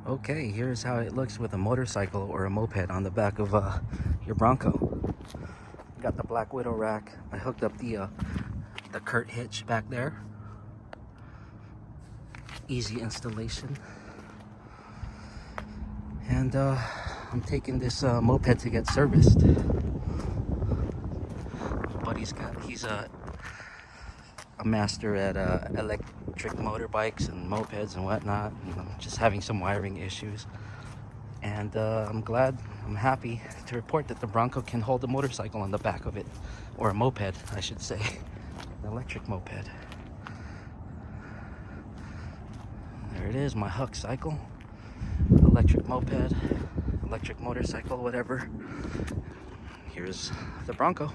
Okay, here's how it looks with a motorcycle or a moped on the back of your Bronco. Got the Black Widow rack. I hooked up the curt hitch back there. Easy installation. And I'm taking this moped to get serviced. My buddy's he's a master at electric motorbikes and mopeds and whatnot. And I'm just having some wiring issues. And I'm happy to report that the Bronco can hold a motorcycle on the back of it. Or a moped, I should say. An electric moped. There it is, my Huck cycle. Electric moped, electric motorcycle, whatever. Here's the Bronco.